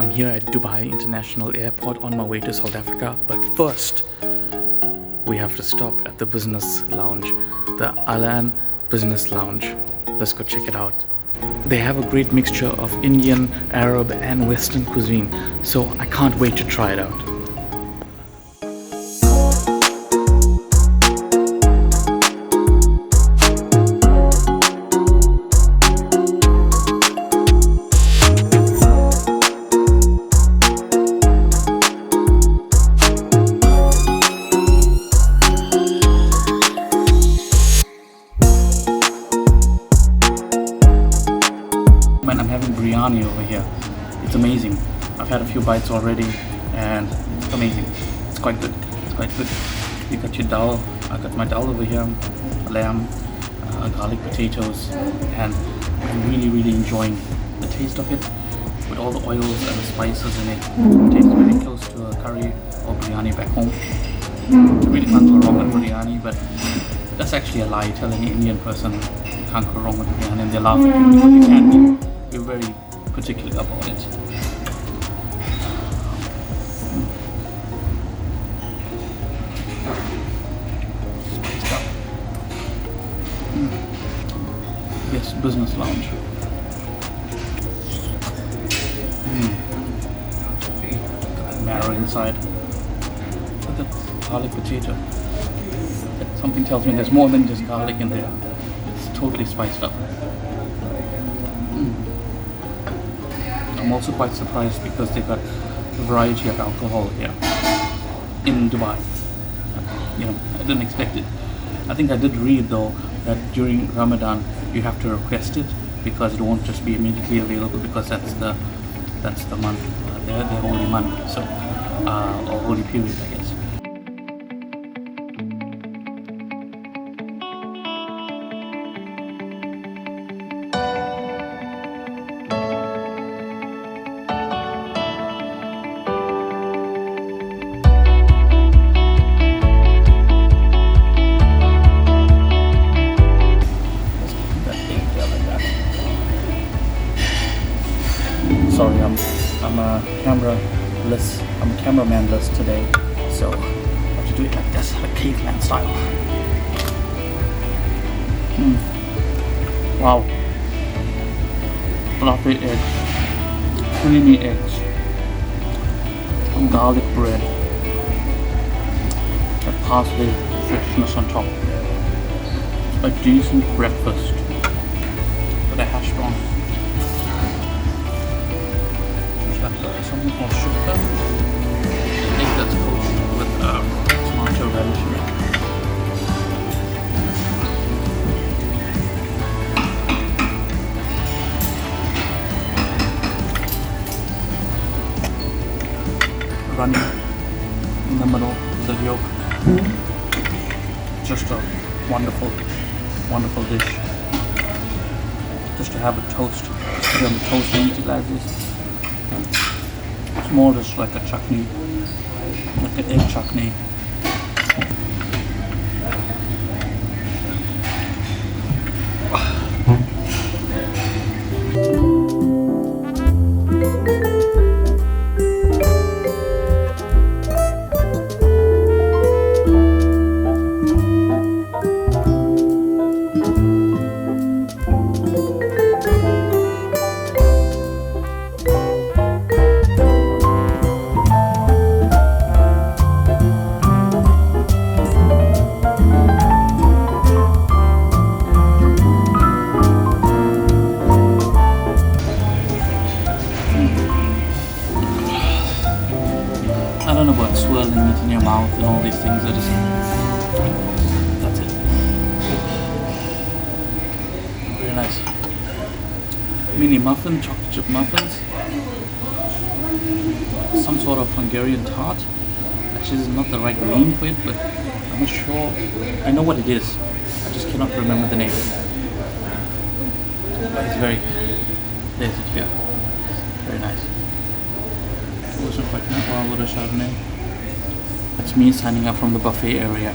I'm here at Dubai International Airport on my way to South Africa, but first we have to stop at the business lounge, the Alan Business Lounge. Let's go check it out. They have a great mixture of Indian, Arab and Western cuisine, so I can't wait to try it out. I'm having biryani over here. It's amazing. I've had a few bites already and it's amazing. It's quite good. It's quite good. You got your dal. I got my dal over here, lamb, garlic potatoes, and I'm really enjoying the taste of it with all the oils and the spices in it. It tastes very close to a curry or biryani back home. You really can't go wrong with biryani, but that's actually a lie. Tell any Indian person you can't go wrong with biryani and they laugh at you because you can be. We're very particular about it. Spiced up. Yes, business lounge. Look at that marrow inside. Look at that garlic potato. Something tells me there's more than just garlic in there. It's totally spiced up. I'm also quite surprised because they got a variety of alcohol here in Dubai. You know, I didn't expect it. I think I did read though that during Ramadan you have to request it because it won't just be immediately available because that's the month, their holy month, so or holy period, I guess. Sorry, I'm a cameraman-less today, so I have to do it like this, like caveman style. Wow. Fluffy eggs, creamy eggs, and garlic bread, and parsley freshness on top. A decent breakfast with a hash brown. Something called shukta. I think that's cooked with tomato relish in it. Running in the middle of the yolk. Just a wonderful dish. Just to have a toast. Just to have a toast and eat it like this. It's more just like a chutney, like an egg chutney. I don't know about swirling it in your mouth and all these things. That's it. Very nice. Mini muffin, chocolate chip muffins. Some sort of Hungarian tart. Actually, this is not the right name for it, but I'm not sure. I know what it is. I just cannot remember the name. But it's very, there's it here. Very nice. Also quite nice. Wow, what a Chardonnay. That's me signing up from the buffet area.